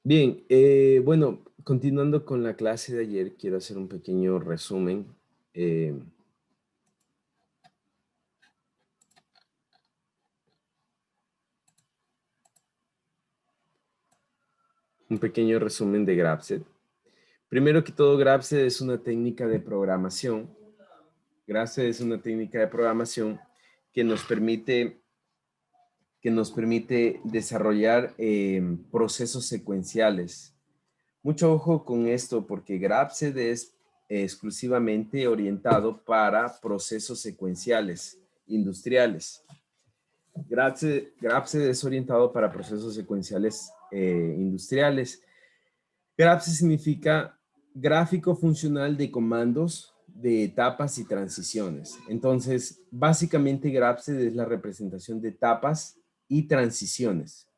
Bien, bueno, continuando con la clase de ayer, quiero hacer un pequeño resumen. eh, un pequeño resumen de Grapset. Primero que todo, Grapset es una técnica de programación. Grapset es una técnica de programación que nos permite, desarrollar procesos secuenciales. Mucho ojo con esto porque Grapset es exclusivamente orientado para procesos secuenciales industriales. Grapset es orientado para procesos secuenciales industriales. Grapset significa gráfico funcional de comandos de etapas y transiciones. Entonces, básicamente Grapset es la representación de etapas y transiciones,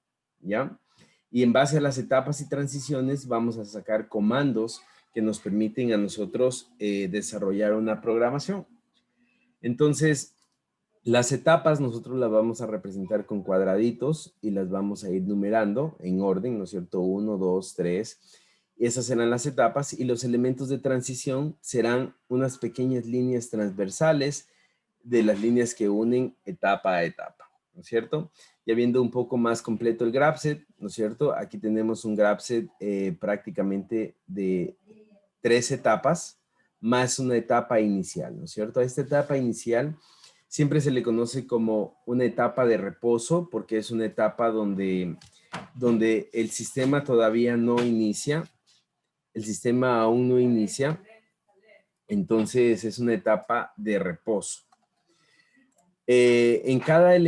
¿ya? Y en base a las etapas y transiciones vamos a sacar comandos que nos permiten a nosotros desarrollar una programación. Entonces, las etapas nosotros las vamos a representar con cuadraditos y las vamos a ir numerando en orden, ¿no es cierto? 1, 2, 3. Esas serán las etapas y los elementos de transición serán unas pequeñas líneas transversales de las líneas que unen etapa a etapa, ¿no es cierto? Ya viendo un poco más completo el graph-set, ¿no es cierto? Aquí tenemos un graph-set prácticamente de 3 etapas más una etapa inicial, ¿no es cierto? A esta etapa inicial siempre se le conoce como una etapa de reposo porque es una etapa donde el sistema todavía no inicia, el sistema aún no inicia, entonces es una etapa de reposo. En cada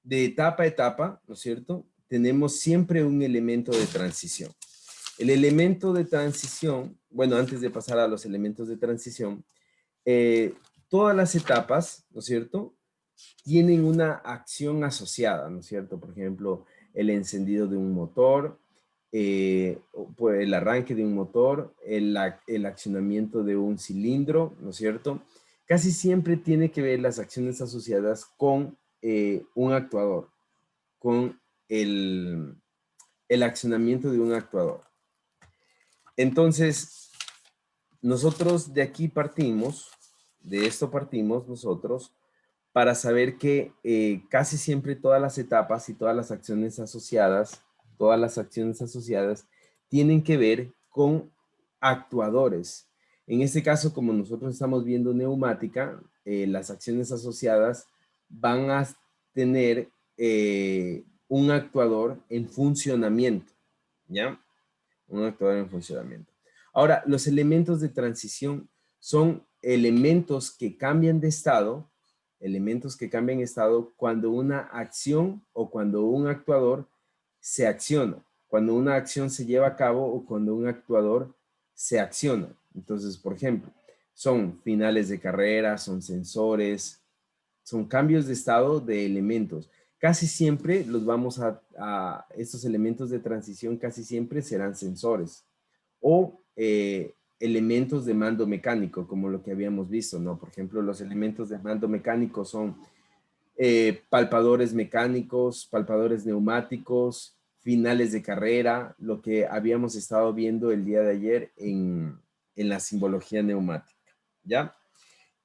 de etapa a etapa, ¿no es cierto? Tenemos siempre un elemento de transición. El elemento de transición, bueno, antes de pasar a los elementos de transición, todas las etapas, ¿no es cierto?, tienen una acción asociada, ¿no es cierto? Por ejemplo, el encendido de un motor, pues el arranque de un motor, el accionamiento de un cilindro, ¿no es cierto? Casi siempre tiene que ver las acciones asociadas con un actuador, con el, el accionamiento de un actuador. Entonces, nosotros de aquí partimos, de esto partimos nosotros, para saber que casi siempre todas las etapas y todas las acciones asociadas tienen que ver con actuadores. En este caso, como nosotros estamos viendo neumática, las acciones asociadas van a tener un actuador en funcionamiento, ¿ya? Un actuador en funcionamiento. Ahora, los elementos de transición son elementos que cambian de estado, cuando una acción o cuando un actuador se acciona, cuando una acción se lleva a cabo o cuando un actuador se acciona. Entonces, por ejemplo, son finales de carrera, son sensores, son cambios de estado de elementos. Casi siempre estos elementos de transición casi siempre serán sensores o elementos de mando mecánico, como lo que habíamos visto, ¿no? Por ejemplo, los elementos de mando mecánico son palpadores mecánicos, palpadores neumáticos, finales de carrera, lo que habíamos estado viendo el día de ayer en la simbología neumática, ¿ya?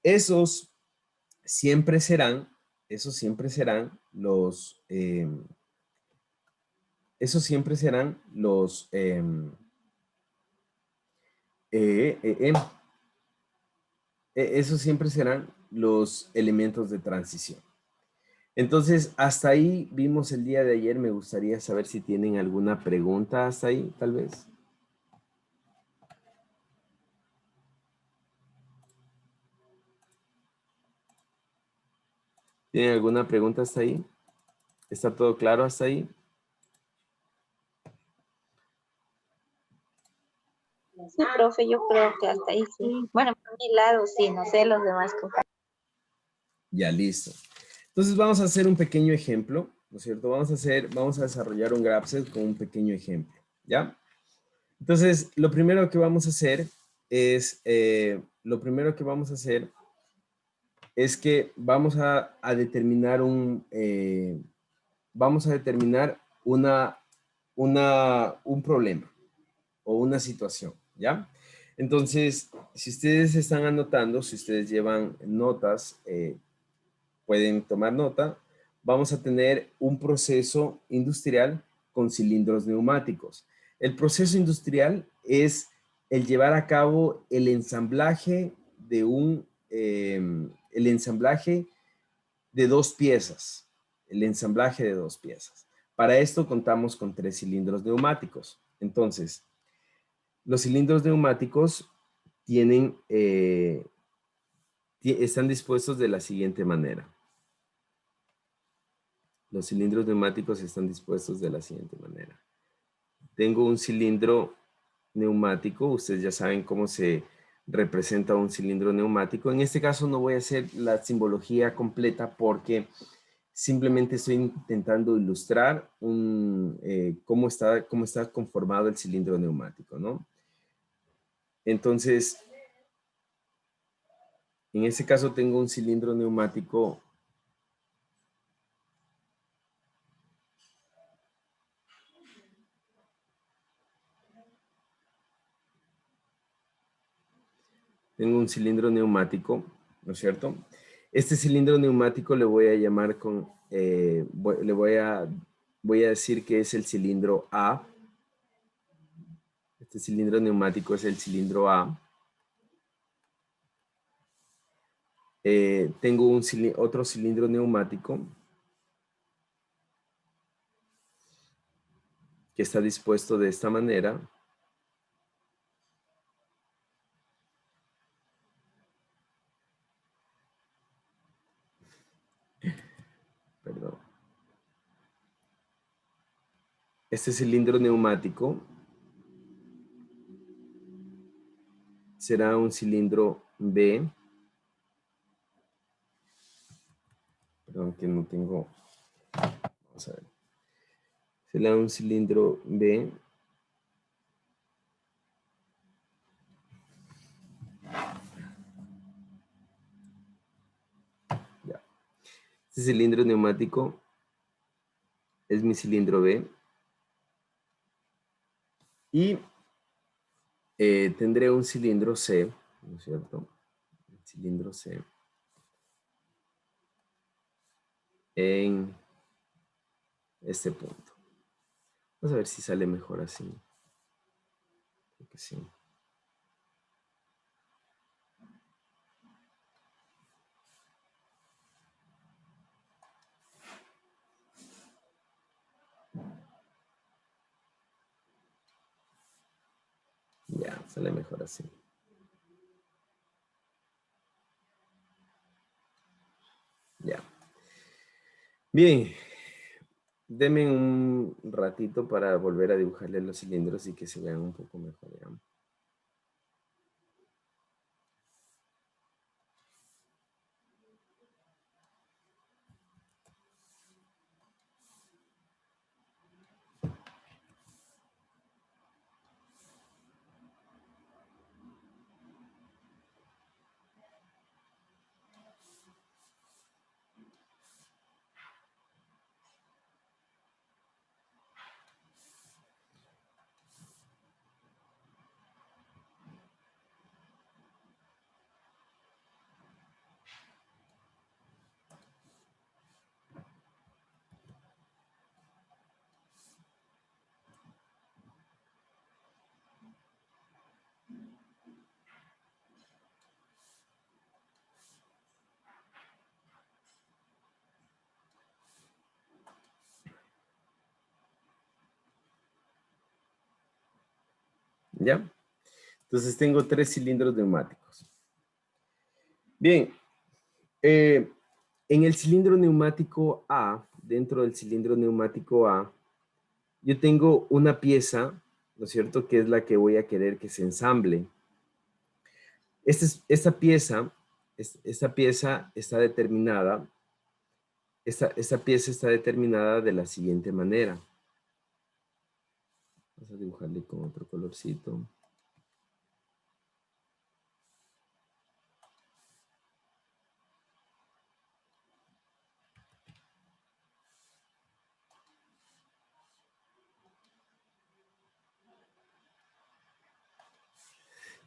Esos siempre serán, esos siempre serán los, esos siempre serán los, eh, eh, eh, esos siempre serán los elementos de transición. Entonces, hasta ahí vimos el día de ayer. Me gustaría saber si tienen alguna pregunta hasta ahí, tal vez. ¿Tienen alguna pregunta hasta ahí? ¿Está todo claro hasta ahí? Sí, profe, yo creo que hasta ahí sí. Bueno, por mi lado sí, no sé los demás compañeros. Ya, listo. Entonces vamos a hacer un pequeño ejemplo, ¿no es cierto? Vamos a desarrollar un graph con un pequeño ejemplo, ¿ya? Entonces, lo primero que vamos a hacer es que vamos a determinar vamos a determinar un problema o una situación, ¿ya? Entonces, si ustedes están anotando, si ustedes llevan notas, pueden tomar nota, vamos a tener un proceso industrial con cilindros neumáticos. El proceso industrial es el llevar a cabo el ensamblaje el ensamblaje de dos piezas, el ensamblaje de dos piezas. Para esto contamos con 3 cilindros neumáticos. Entonces, los cilindros neumáticos están dispuestos de la siguiente manera. Los cilindros neumáticos están dispuestos de la siguiente manera. Tengo un cilindro neumático. Ustedes ya saben cómo se representa un cilindro neumático. En este caso no voy a hacer la simbología completa porque simplemente estoy intentando ilustrar cómo está conformado el cilindro neumático, ¿no? Entonces, en este caso tengo un cilindro neumático ¿no es cierto? Este cilindro neumático le voy a llamar voy a decir que es el cilindro A. Este cilindro neumático es el cilindro A. Tengo otro cilindro neumático que está dispuesto de esta manera. Perdón. Este cilindro neumático será un cilindro B. Perdón que no tengo. Vamos a ver. Será un cilindro B. Ya. Este cilindro neumático es mi cilindro B. Y tendré un cilindro C, ¿no es cierto? El cilindro C. En este punto. Vamos a ver si sale mejor así. Creo que sí. Ya, sale mejor así. Ya. Bien. Denme un ratito para volver a dibujarle los cilindros y que se vean un poco mejor, ¿ya? ¿Ya? Entonces tengo 3 cilindros neumáticos. Bien, en el cilindro neumático A, dentro del cilindro neumático A, yo tengo una pieza, ¿no es cierto?, que es la que voy a querer que se ensamble. Esta pieza está determinada, esta pieza está determinada de la siguiente manera. Vamos a dibujarle con otro colorcito.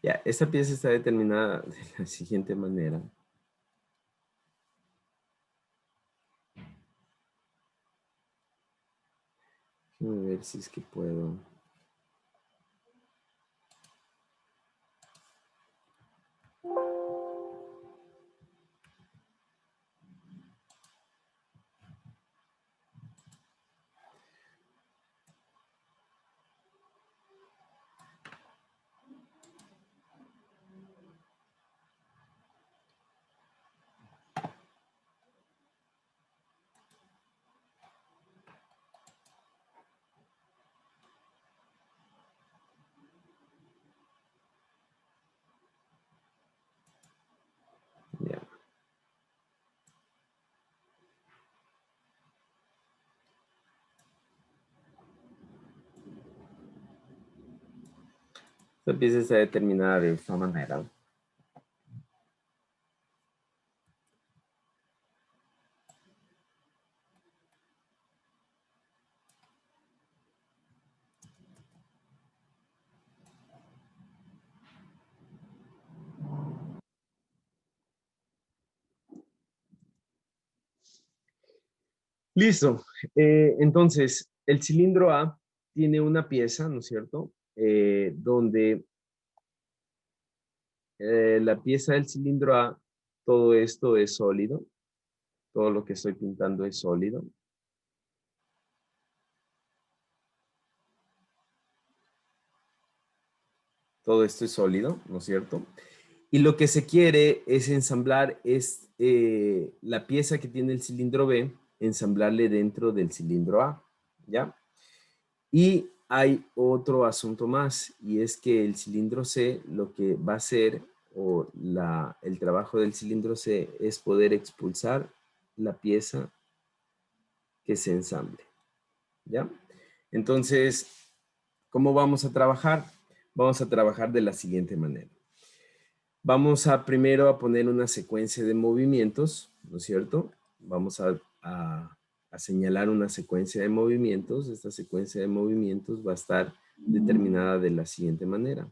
Ya, esta pieza está determinada de la siguiente manera. Déjame ver si es que puedo. Ya. Esta pieza está determinada de esta manera. Listo. Entonces, el cilindro A tiene una pieza, ¿no es cierto? Donde la pieza del cilindro A, todo esto es sólido. Todo lo que estoy pintando es sólido. Todo esto es sólido, ¿no es cierto? Y lo que se quiere es ensamblar la pieza que tiene el cilindro B, ensamblarle dentro del cilindro A, ¿ya? Y hay otro asunto más, y es que el cilindro C lo que va a hacer, o el trabajo del cilindro C, es poder expulsar la pieza que se ensamble, ¿ya? Entonces, ¿cómo vamos a trabajar? Vamos a trabajar de la siguiente manera. Vamos a primero a poner una secuencia de movimientos, ¿no es cierto? Vamos a señalar una secuencia de movimientos. Esta secuencia de movimientos va a estar determinada de la siguiente manera.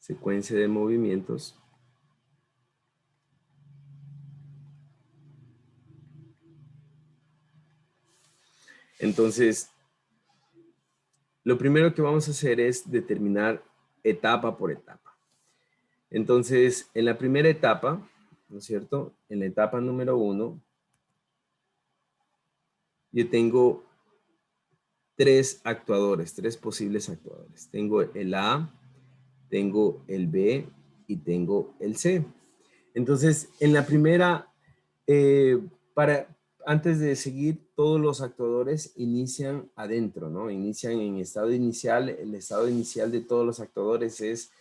Secuencia de movimientos. Entonces, lo primero que vamos a hacer es determinar etapa por etapa. Entonces, en la primera etapa, ¿no es cierto? En la etapa número 1, yo tengo tres actuadores, tres posibles actuadores. Tengo el A, tengo el B y tengo el C. Entonces, en la primera, eh, antes de seguir, todos los actuadores inician adentro, ¿no? Inician en estado inicial. El estado inicial de todos los actuadores es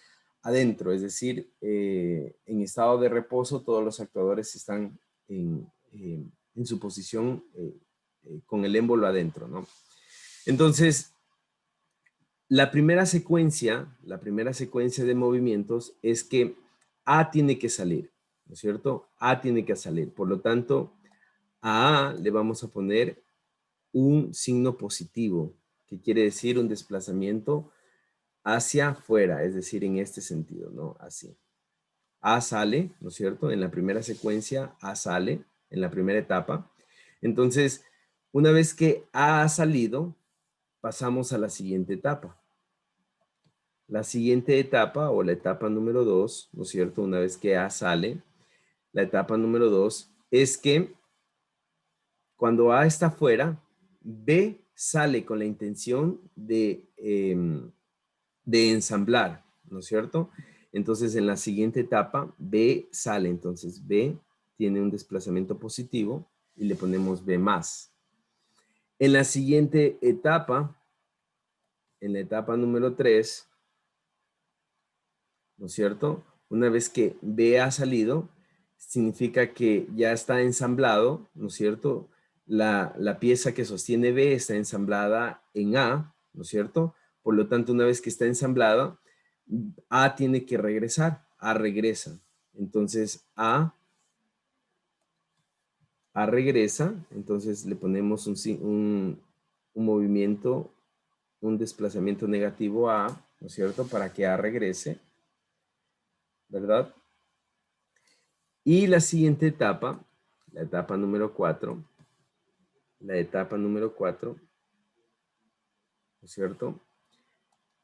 adentro, es decir, en estado de reposo todos los actuadores están en su posición con el émbolo adentro, ¿no? Entonces, la primera secuencia de movimientos es que A tiene que salir, ¿no es cierto? A tiene que salir. Por lo tanto, a A le vamos a poner un signo positivo, que quiere decir un desplazamiento hacia afuera, es decir, en este sentido, ¿no? Así. A sale, ¿no es cierto? En la primera secuencia, A sale, en la primera etapa. Entonces, una vez que A ha salido, pasamos a la siguiente etapa. La siguiente etapa, o la etapa número 2, ¿no es cierto? Una vez que A sale, la etapa número 2 es que cuando A está fuera, B sale con la intención de ensamblar, ¿no es cierto? Entonces, en la siguiente etapa, B sale. Entonces, B tiene un desplazamiento positivo y le ponemos B más. En la siguiente etapa, en la etapa número 3, ¿no es cierto? Una vez que B ha salido, significa que ya está ensamblado, ¿no es cierto? La pieza que sostiene B está ensamblada en A, ¿no es cierto? Por lo tanto, una vez que está ensamblada, A tiene que regresar, A regresa. Entonces, A A regresa, entonces le ponemos un movimiento, un desplazamiento negativo a, ¿no es cierto? Para que A regrese, ¿verdad? Y la siguiente etapa, la etapa número 4, la etapa número 4, ¿no es cierto?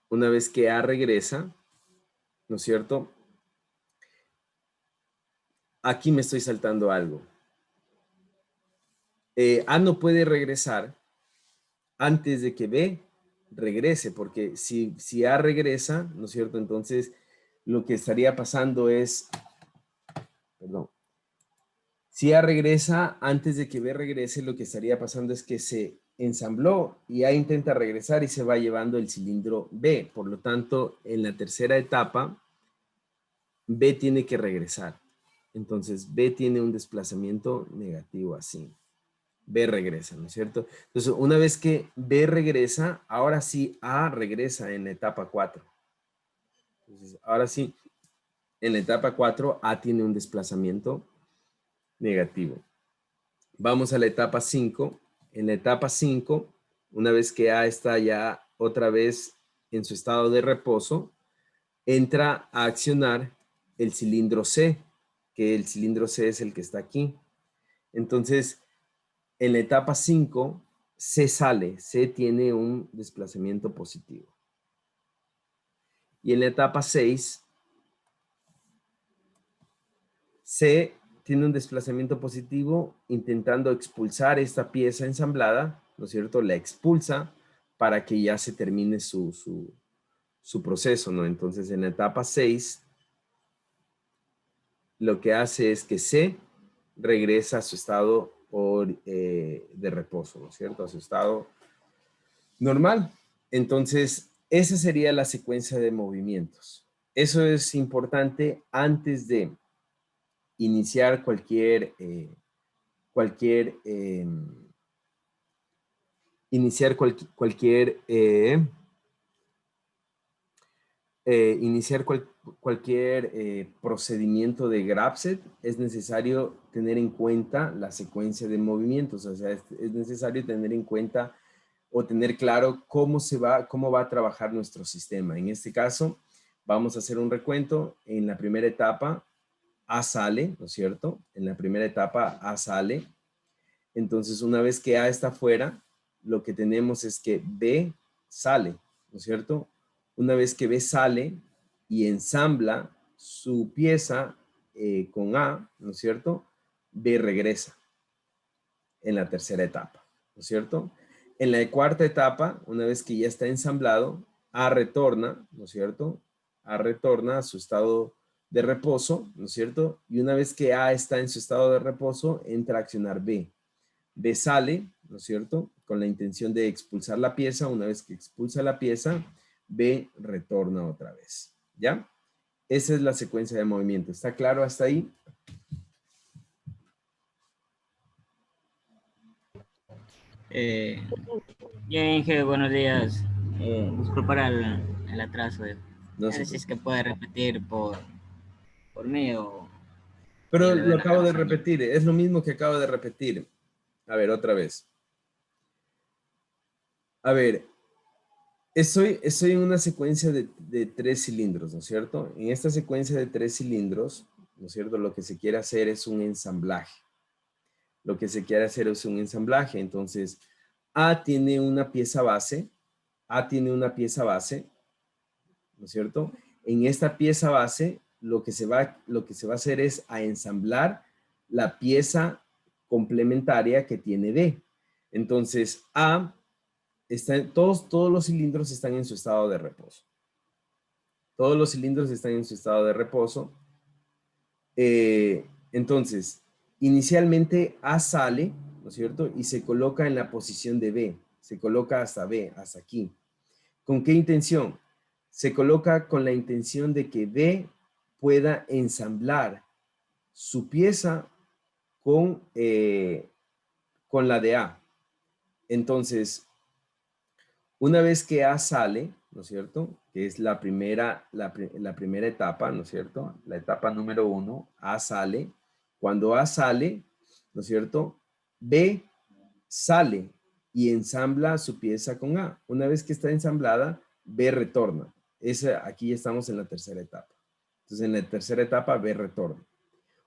Una vez que A regresa, ¿no es cierto? Aquí me estoy saltando algo. A no puede regresar antes de que B regrese, porque si A regresa, ¿no es cierto? Entonces, lo que estaría pasando es, perdón, si A regresa antes de que B regrese, lo que estaría pasando es que se ensambló y A intenta regresar y se va llevando el cilindro B. Por lo tanto, en la tercera etapa, B tiene que regresar. Entonces, B tiene un desplazamiento negativo así. B regresa, ¿no es cierto? Entonces, una vez que B regresa, ahora sí A regresa en la etapa 4. Entonces, ahora sí, en la etapa 4, A tiene un desplazamiento negativo. Vamos a la etapa 5. En la etapa 5, una vez que A está ya otra vez en su estado de reposo, entra a accionar el cilindro C, que el cilindro C es el que está aquí. Entonces, en la etapa 5, C sale, C tiene un desplazamiento positivo. Y en la etapa 6, C tiene un desplazamiento positivo intentando expulsar esta pieza ensamblada, ¿no es cierto? La expulsa para que ya se termine su proceso, ¿no? Entonces, en la etapa 6, lo que hace es que C regresa a su estado de reposo, ¿no es cierto? A su estado normal. Entonces, esa sería la secuencia de movimientos. Eso es importante antes de iniciar cualquier procedimiento de Grapset. Es necesario tener en cuenta la secuencia de movimientos, o sea, es necesario tener en cuenta o tener claro cómo va a trabajar nuestro sistema. En este caso, vamos a hacer un recuento. En la primera etapa, A sale, ¿no es cierto? En la primera etapa, A sale. Entonces, una vez que A está fuera, lo que tenemos es que B sale, ¿no es cierto? Una vez que B sale y ensambla su pieza con A, ¿no es cierto? B regresa en la tercera etapa, ¿no es cierto? En la cuarta etapa, una vez que ya está ensamblado, A retorna, ¿no es cierto? A retorna a su estado de reposo, ¿no es cierto? Y una vez que A está en su estado de reposo, entra a accionar B. B sale, ¿no es cierto? Con la intención de expulsar la pieza. Una vez que expulsa la pieza, B retorna otra vez, ¿ya? Esa es la secuencia de movimiento. ¿Está claro hasta ahí? Eh, Bien, Inge, buenos días. Disculpar el atraso. No No se sé si es preocupe. que puede repetir por mí y Pero le doy lo la acabo de razón. repetir. Es lo mismo que acabo de repetir. A ver, otra vez. A ver, estoy en una secuencia de 3 cilindros, ¿no es cierto? En esta secuencia de 3 cilindros, ¿no es cierto? Lo que se quiere hacer es un ensamblaje. Lo que se quiere hacer es un ensamblaje. Entonces, A tiene una pieza base. A tiene una pieza base, ¿no es cierto? En esta pieza base, lo que se va a hacer es a ensamblar la pieza complementaria que tiene B. Entonces, todos los cilindros están en su estado de reposo. Todos los cilindros están en su estado de reposo. Entonces, inicialmente A sale, ¿no es cierto? Y se coloca en la posición de B. Se coloca hasta B, hasta aquí. ¿Con qué intención? Se coloca con la intención de que B pueda ensamblar su pieza con la de A. Entonces, una vez que A sale, ¿no es cierto? Que es la primera etapa, ¿no es cierto? La etapa número 1, A sale. Cuando A sale, ¿no es cierto? B sale y ensambla su pieza con A. Una vez que está ensamblada, B retorna. Aquí ya estamos en la tercera etapa. Entonces, en la tercera etapa, B retorna.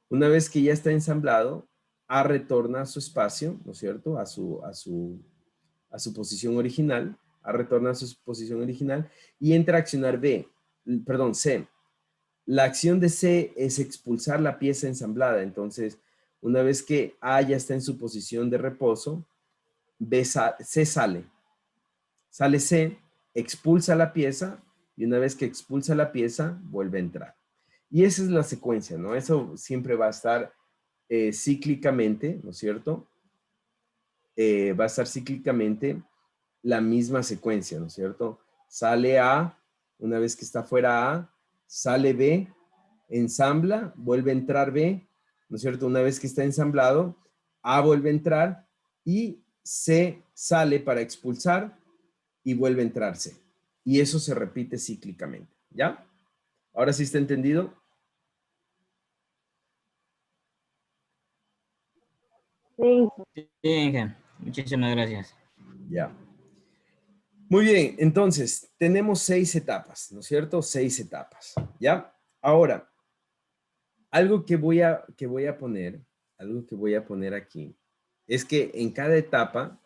Una vez que ya está ensamblado, A retorna a su espacio, ¿no es cierto? A su posición original. A retorna a su posición original y entra a accionar C. La acción de C es expulsar la pieza ensamblada. Entonces, una vez que A ya está en su posición de reposo, C sale. Sale C, expulsa la pieza y una vez que expulsa la pieza, vuelve a entrar. Y esa es la secuencia, ¿no? Eso siempre va a estar cíclicamente, ¿no es cierto? Va a estar cíclicamente la misma secuencia, ¿no es cierto? Sale A, una vez que está fuera A, sale B, ensambla, vuelve a entrar B, ¿no es cierto? Una vez que está ensamblado, A vuelve a entrar y C sale para expulsar y vuelve a entrar C. Y eso se repite cíclicamente, ¿ya? ¿Ahora sí está entendido? Sí. Sí, Inge. Muchísimas gracias. Ya. Muy bien, entonces, tenemos 6 etapas, ¿no es cierto? 6 etapas, ¿ya? Ahora, algo que voy a poner aquí, es que en cada etapa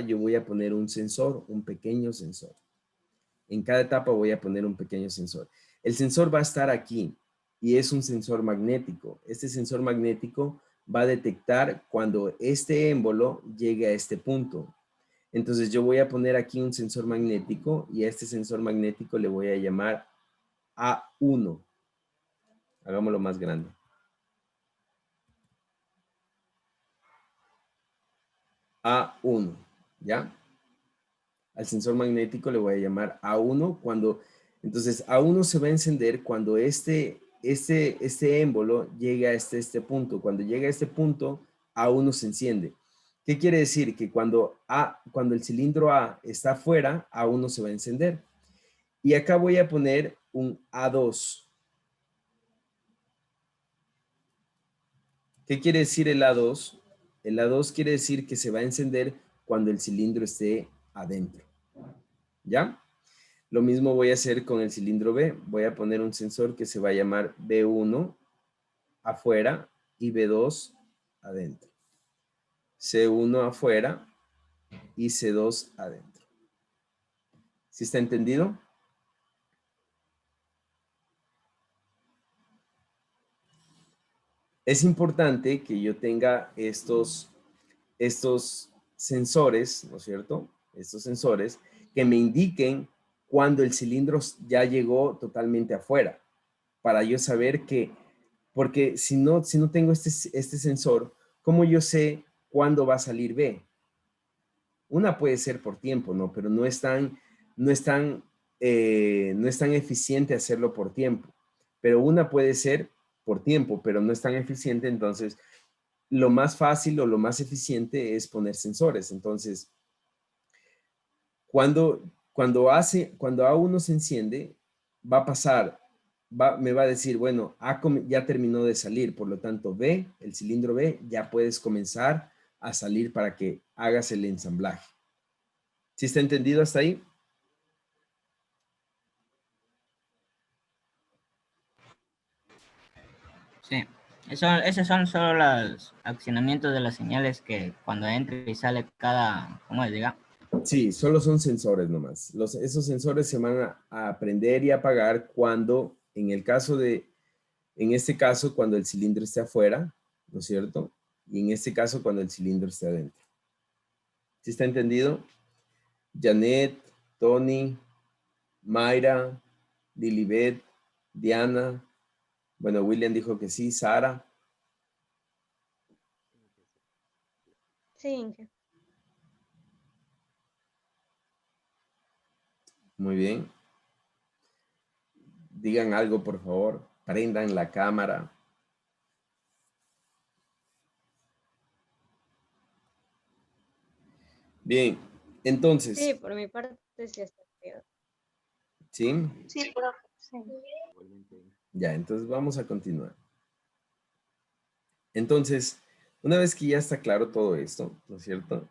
yo voy a poner un sensor, un pequeño sensor. En cada etapa voy a poner un pequeño sensor. El sensor va a estar aquí y es un sensor magnético. Este sensor magnético va a detectar cuando este émbolo llegue a este punto. Entonces yo voy a poner aquí un sensor magnético y a este sensor magnético le voy a llamar A1. Hagámoslo más grande. A1, ¿ya? Al sensor magnético le voy a llamar A1 entonces A1 se va a encender cuando este émbolo llegue a este punto. Cuando llega a este punto, A1 se enciende. ¿Qué quiere decir? Que cuando el cilindro A está afuera, A1 se va a encender. Y acá voy a poner un A2. ¿Qué quiere decir el A2? El A2 quiere decir que se va a encender cuando el cilindro esté adentro. ¿Ya? Lo mismo voy a hacer con el cilindro B. Voy a poner un sensor que se va a llamar B1 afuera y B2 adentro. C1 afuera y C2 adentro. ¿Sí está entendido? Es importante que yo tenga estos sensores, ¿no es cierto? Estos sensores que me indiquen cuando el cilindro ya llegó totalmente afuera, para yo saber que, porque si no tengo este sensor, ¿cómo yo sé cuándo va a salir B? Una puede ser por tiempo, ¿no? Pero no es tan, no es tan eficiente hacerlo por tiempo. Pero una puede ser por tiempo, pero no es tan eficiente, entonces lo más fácil o lo más eficiente es poner sensores. Entonces, cuando A1 se enciende, va a pasar, me va a decir, bueno, ya terminó de salir, por lo tanto B, el cilindro B, ya puedes comenzar a salir para que hagas el ensamblaje. ¿Sí está entendido hasta ahí? Sí. Esos son solo los accionamientos de las señales que cuando entra y sale cada, ¿cómo es, diga? Sí, solo son sensores nomás. Esos sensores se van a prender y apagar cuando, en este caso, cuando el cilindro esté afuera, ¿no es cierto? Y en este caso, cuando el cilindro esté adentro. ¿Sí está entendido? Janet, Tony, Mayra, Lilibet, Diana. Bueno, William dijo que sí, Sara. Sí. Muy bien. Digan algo, por favor. Prendan la cámara. Bien, Sí, entonces, por mi parte sí está bien. ¿sí? Sí, profe. Sí. Ya, entonces vamos a continuar. Entonces, Una vez que ya está claro todo esto, ¿no es cierto?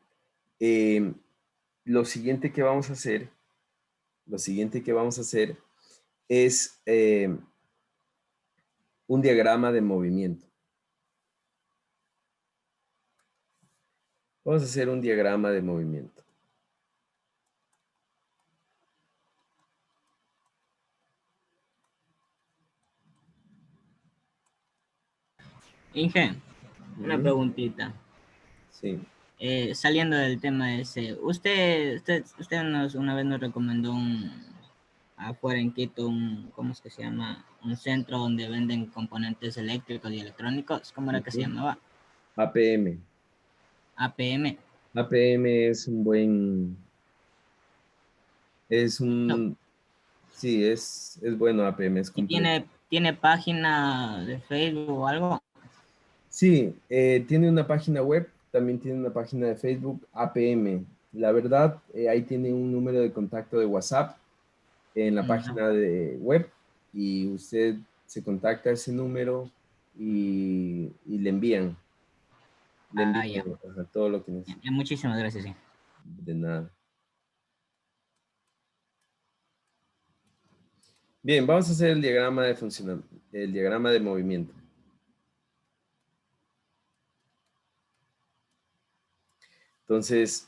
Lo siguiente que vamos a hacer, es un diagrama de movimiento. Vamos a hacer un diagrama de movimiento. Inge, una Ujú. preguntita. Sí. Saliendo del tema ese, usted una vez nos recomendó afuera en Quito, ¿cómo es que se llama? Un centro donde venden componentes eléctricos y electrónicos. ¿Cómo era que se Ujú. llamaba? APM. APM. APM es un buen, No, sí, es bueno APM, es y completo. tiene página de Facebook o algo. Sí, tiene una página web, también tiene una página de Facebook, APM. La verdad, ahí tiene un número de contacto de WhatsApp en la No. página de web y usted se contacta a ese número y le Ah, envían ya. ajá, todo lo que necesita. Muchísimas gracias, sí. De nada. Bien, vamos a hacer el diagrama de el diagrama de movimiento. Entonces,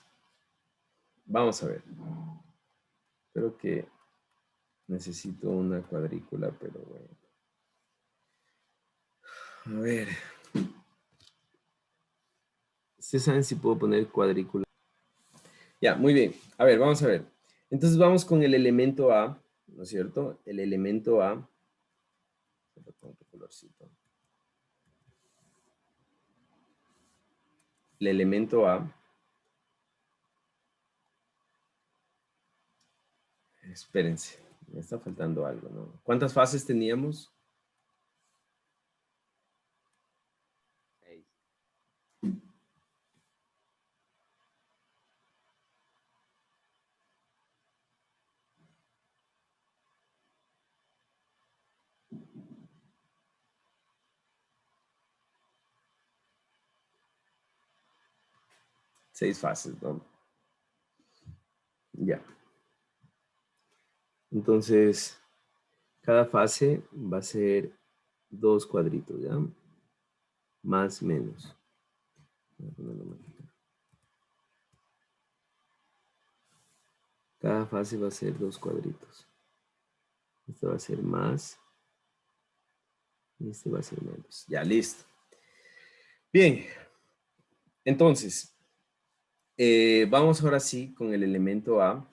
vamos a ver. Creo que necesito una cuadrícula, pero bueno. A ver. ¿Ustedes saben si puedo poner cuadrícula? Ya, muy bien. A ver, vamos a ver. Entonces vamos con el elemento A, ¿no es cierto? El elemento A. Con otro colorcito. El elemento A. Espérense, me está faltando algo, ¿no? ¿Cuántas fases teníamos? 6. 6 fases, ¿no? Ya. Entonces, cada fase va a ser 2 cuadritos, ¿ya? Más, menos. Voy a ponerlo más acá. Cada fase va a ser 2 cuadritos. Este va a ser más. Y este va a ser menos. Ya, listo. Bien. Entonces, vamos ahora sí con el elemento A.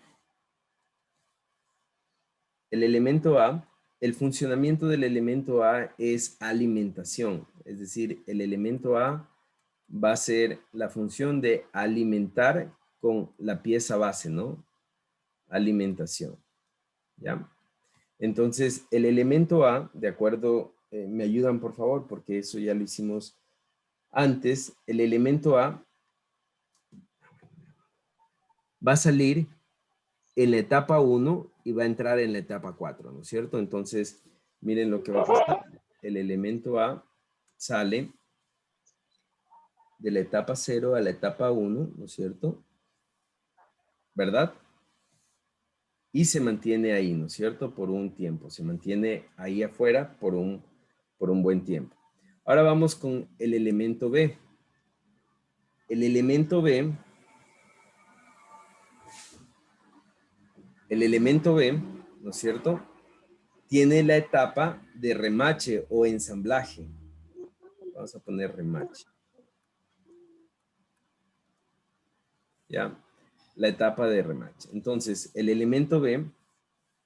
El elemento A, el funcionamiento del elemento A es alimentación. Es decir, el elemento A va a ser la función de alimentar con la pieza base, ¿no? Alimentación, ¿ya? Entonces, el elemento A, de acuerdo, me ayudan por favor, porque eso ya lo hicimos antes. El elemento A va a salir en la etapa 1 y va a entrar en la etapa 4, ¿no es cierto? Entonces, miren lo que va a pasar. El elemento A sale de la etapa 0 a la etapa 1, ¿no es cierto? ¿Verdad? Y se mantiene ahí, ¿no es cierto? Por un tiempo. Se mantiene ahí afuera por un buen tiempo. Ahora vamos con el elemento B. El elemento B, ¿no es cierto? Tiene la etapa de remache o ensamblaje. Vamos a poner remache. ¿Ya? La etapa de remache. Entonces, el elemento B,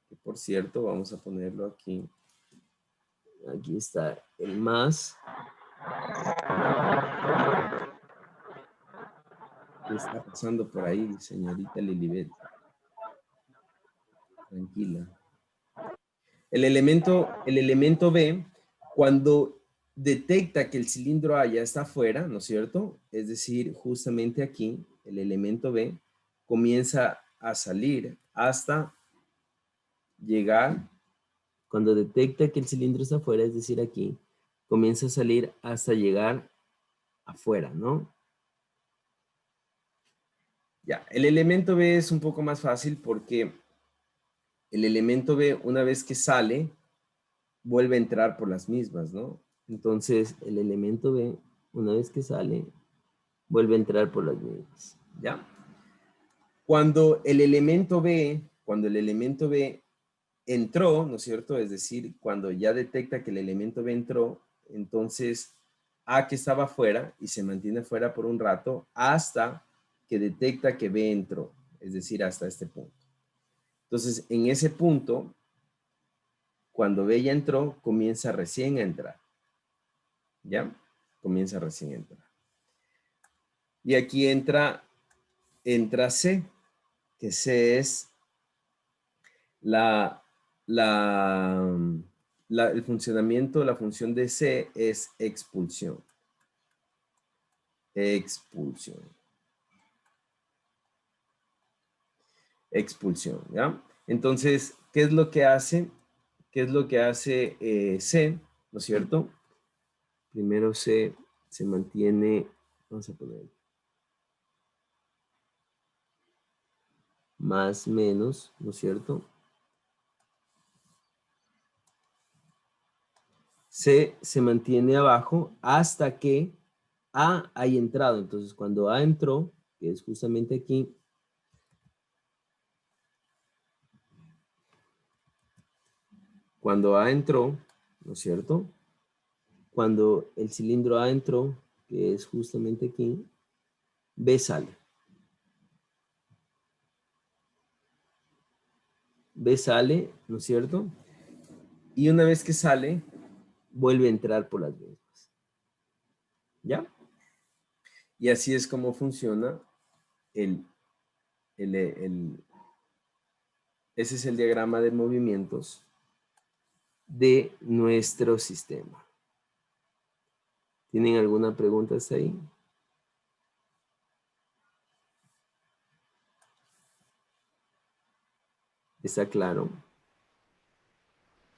que por cierto, vamos a ponerlo aquí. Aquí está el más. ¿Qué está pasando por ahí, señorita Lilibet? Tranquila. El elemento B, cuando detecta que el cilindro A ya está afuera, ¿no es cierto? Es decir, justamente aquí, el elemento B comienza a salir hasta llegar, cuando detecta que el cilindro está afuera, es decir, aquí, comienza a salir hasta llegar afuera, ¿no? Ya, el elemento B es un poco más fácil porque el elemento B, una vez que sale, vuelve a entrar por las mismas, ¿no? Entonces, el elemento B, una vez que sale, vuelve a entrar por las mismas, ¿ya? Cuando el elemento B entró, ¿no es cierto? Es decir, cuando ya detecta que el elemento B entró, entonces A que estaba fuera y se mantiene fuera por un rato hasta que detecta que B entró, es decir, hasta este punto. Entonces, en ese punto, cuando B ya entró, comienza recién a entrar. ¿Ya? Comienza recién a entrar. Y aquí entra C, que C es el funcionamiento, la función de C es expulsión. Expulsión. Expulsión, ¿ya? Entonces, ¿qué es lo que hace? ¿Qué es lo que hace C? ¿No es cierto? Primero C se mantiene, vamos a poner más menos, ¿no es cierto? C se mantiene abajo hasta que A haya entrado. Entonces, cuando A entró, que es justamente aquí, cuando A entró, ¿no es cierto? Cuando el cilindro A entró, que es justamente aquí, B sale. B sale, ¿no es cierto? Y una vez que sale, vuelve a entrar por las mismas. ¿Ya? Y así es como funciona ese es el diagrama de movimientos de nuestro sistema. ¿Tienen alguna pregunta hasta ahí? ¿Está claro?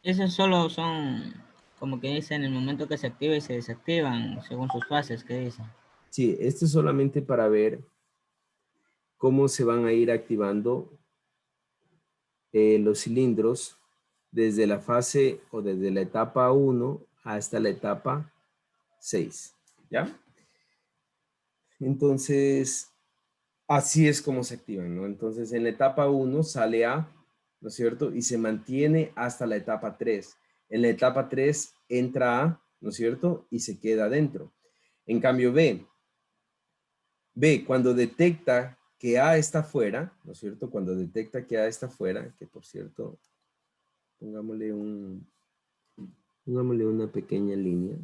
Esos solo son, como que dicen, el momento que se activa y se desactivan según sus fases, ¿qué dicen? Sí, esto es solamente para ver cómo se van a ir activando los cilindros desde la fase o desde la etapa 1 hasta la etapa 6. ¿Ya? Entonces, así es como se activan, ¿no? Entonces, en la etapa 1 sale A, ¿no es cierto? Y se mantiene hasta la etapa 3. En la etapa 3 entra A, ¿no es cierto? Y se queda adentro. En cambio, B, cuando detecta que A está fuera, ¿no es cierto? Cuando detecta que A está fuera, que por cierto, pongámosle una pequeña línea.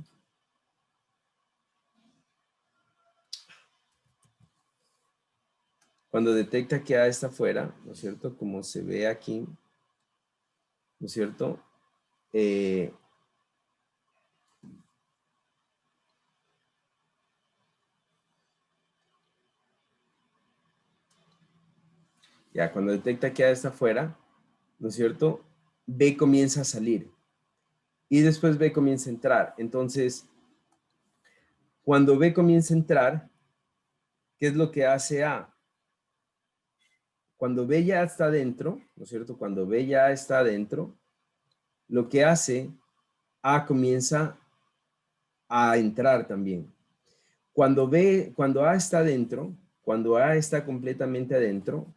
Cuando detecta que A está fuera, ¿no es cierto? Como se ve aquí, ¿no es cierto? Ya, cuando detecta que A está fuera, ¿no es cierto? B comienza a salir y después B comienza a entrar. Entonces, cuando B comienza a entrar, ¿qué es lo que hace A? Cuando B ya está dentro, ¿no es cierto? Cuando B ya está dentro, lo que hace, A comienza a entrar también. Cuando A está dentro, cuando A está completamente adentro,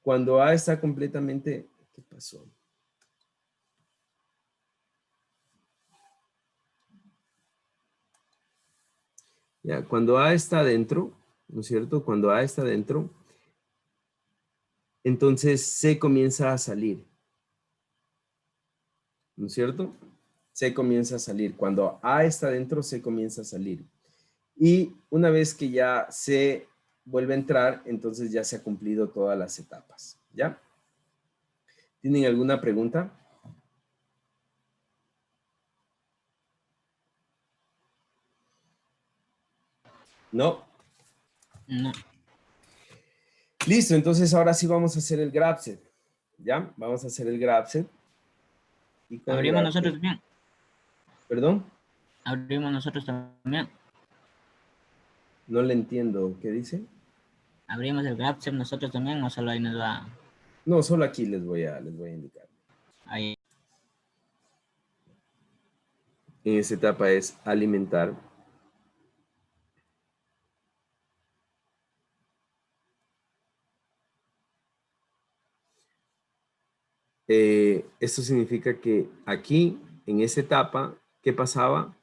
cuando A está completamente, ¿qué pasó? Ya, cuando A está dentro, ¿no es cierto? Cuando A está dentro, entonces C comienza a salir, ¿no es cierto? C comienza a salir. Cuando A está dentro, C comienza a salir. Y una vez que ya C vuelve a entrar, entonces ya se ha cumplido todas las etapas, ¿ya? ¿Tienen alguna pregunta? No. No. Listo, entonces ahora sí vamos a hacer el graph set, ¿ya? Vamos a hacer el graph set. Y con el Abrimos graph set, nosotros bien. ¿Perdón? Abrimos nosotros también. No le entiendo. ¿Qué dice? Abrimos el GraphShare nosotros también o solo ahí nos va. No, solo aquí les voy a indicar. Ahí. En esta etapa es alimentar. Esto significa que aquí, en esta etapa, ¿qué pasaba?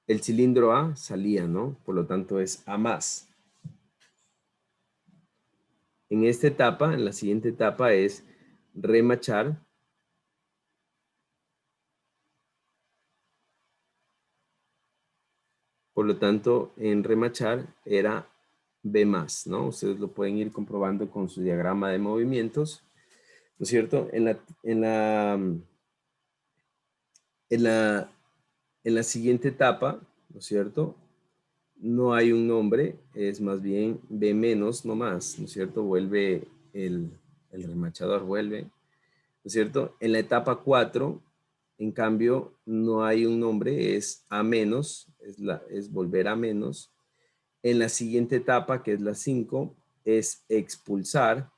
El cilindro A salía, ¿no? Por lo tanto es A más. En esta etapa, en la siguiente etapa es remachar. Por lo tanto, en remachar era B más, ¿no? Ustedes lo pueden ir comprobando con su diagrama de movimientos, ¿no es cierto? En la siguiente etapa, ¿no es cierto? No hay un nombre, es más bien B menos, no más, ¿no es cierto? Vuelve el remachador, vuelve, ¿no es cierto? En la etapa 4, en cambio, no hay un nombre, es A menos, es volver a menos. En la siguiente etapa, que es la 5, es expulsar.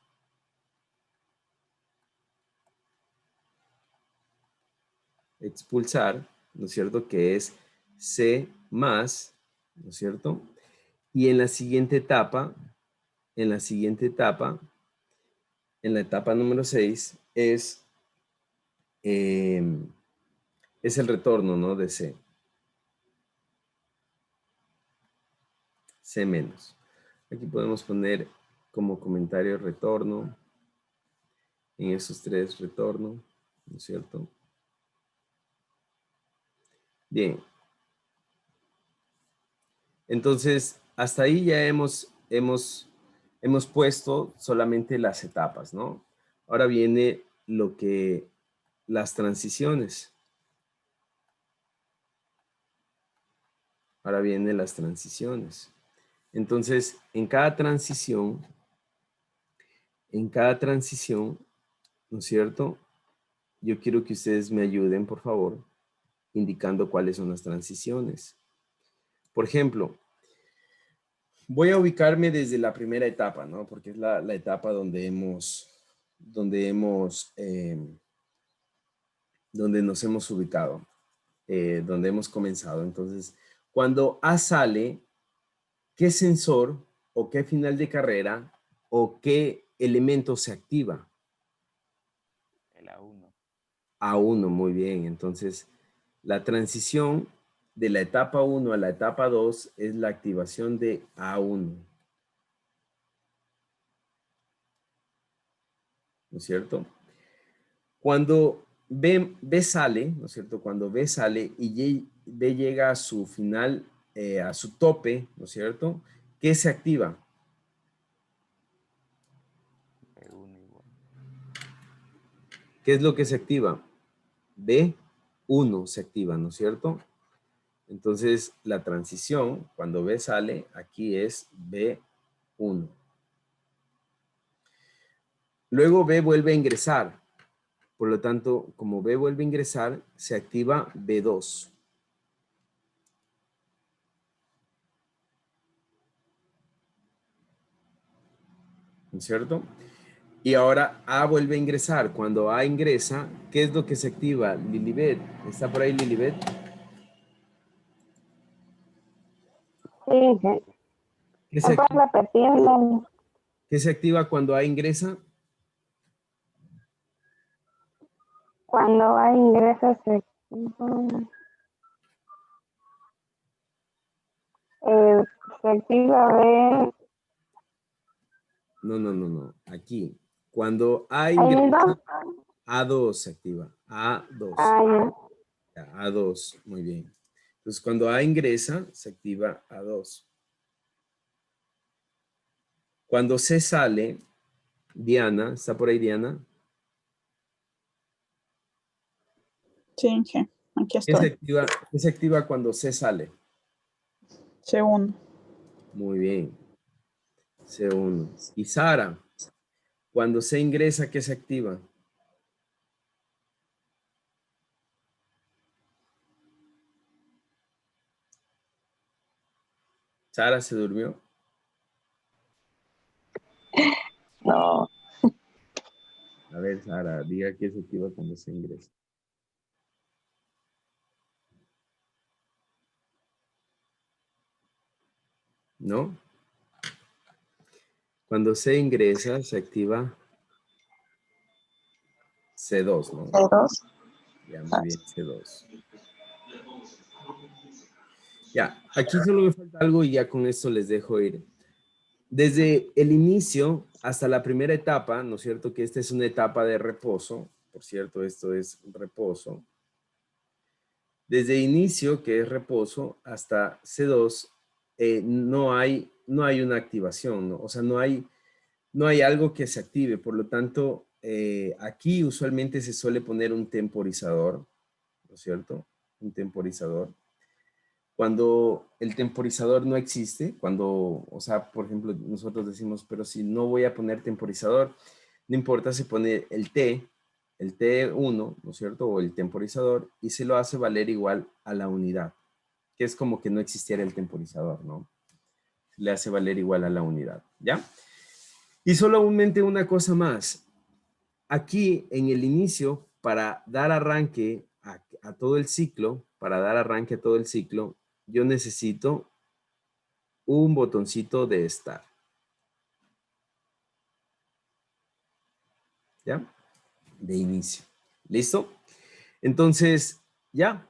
Expulsar, ¿no es cierto? Que es C más, ¿no es cierto? Y en la siguiente etapa, en la siguiente etapa, en la etapa número 6, eh, es el retorno, ¿no? De C. C menos. Aquí podemos poner como comentario retorno. En esos tres retorno, ¿no es cierto? Bien. Entonces, hasta ahí ya hemos puesto solamente las etapas, ¿no? Ahora viene las transiciones. Ahora vienen las transiciones. Entonces, en cada transición, ¿no es cierto? Yo quiero que ustedes me ayuden, por favor, indicando cuáles son las transiciones. Por ejemplo, voy a ubicarme desde la primera etapa, ¿no? Porque es la etapa donde nos hemos ubicado, donde hemos comenzado. Entonces, cuando A sale, ¿qué sensor o qué final de carrera o qué elemento se activa? El A1. A1, muy bien. Entonces, la transición de la etapa 1 a la etapa 2 es la activación de A1. ¿No es cierto? Cuando B sale, ¿no es cierto? Cuando B sale y B llega a su final, a su tope, ¿no es cierto? ¿Qué se activa? B1 igual. ¿Qué es lo que se activa? B1 se activa, ¿no es cierto? Entonces, la transición, cuando B sale, aquí es B1. Luego B vuelve a ingresar. Por lo tanto, como B vuelve a ingresar, se activa B2. ¿No es cierto? Y ahora A vuelve a ingresar. Cuando A ingresa, ¿qué es lo que se activa? Lilibet. ¿Está por ahí Lilibet? Sí, sí. ¿Qué se ¿Me puedes activa, repetir? No. qué se activa cuando A ingresa? Cuando hay ingresos se activa B. No, no, no, no. Aquí. Cuando A Ahí mismo. ingresa, A2 se activa. A2. Ah, Ya, A2. Muy bien. Entonces, cuando A ingresa, se activa A2. Cuando C sale, Diana, ¿está por ahí Diana? Sí, Inge, aquí ¿Qué se estoy. activa, qué se activa cuando C sale? C1. Muy bien. C1. Y Sara, cuando C ingresa, ¿qué se activa? Sara se durmió. No, A ver, Sara, diga que se activa cuando se ingresa. ¿No? Cuando se ingresa, se activa C2, ¿no? C2. Ya, muy bien, C2. Ya, aquí solo me falta algo y ya con esto les dejo ir. Desde el inicio hasta la primera etapa, ¿no es cierto? Que esta es una etapa de reposo. Por cierto, esto es reposo. Desde inicio, que es reposo, hasta C2, no hay una activación, ¿no? O sea, no hay algo que se active. Por lo tanto, aquí usualmente se suele poner un temporizador, ¿no es cierto? Un temporizador. Cuando el temporizador no existe, cuando, o sea, por ejemplo, nosotros decimos, pero si no voy a poner temporizador, no importa, se pone el T1, ¿no es cierto? O el temporizador, y se lo hace valer igual a la unidad, que es como que no existiera el temporizador, ¿no? Le hace valer igual a la unidad, ¿ya? Y solamente una cosa más. Aquí en el inicio, para dar arranque a todo el ciclo, yo necesito un botoncito de Start. ¿Ya? De inicio. ¿Listo? Entonces, ya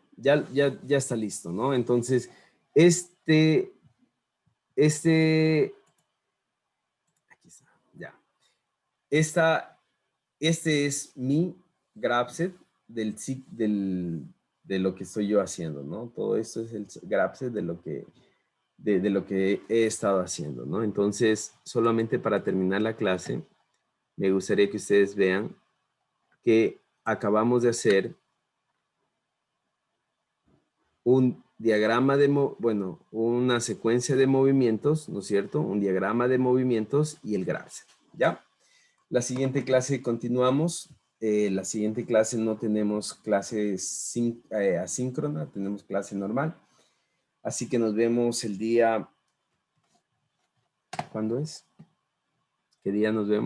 está listo, ¿no? Entonces, aquí está, ya. Este es mi graph set de lo que estoy yo haciendo, ¿no? Todo esto es el graph set de lo que he estado haciendo, ¿no? Entonces, solamente para terminar la clase, me gustaría que ustedes vean que acabamos de hacer un diagrama una secuencia de movimientos, ¿no es cierto? Un diagrama de movimientos y el graph set, ¿ya? La siguiente clase continuamos. La siguiente clase no tenemos clase asíncrona, tenemos clase normal. Así que nos vemos el día... ¿Cuándo es? ¿Qué día nos vemos?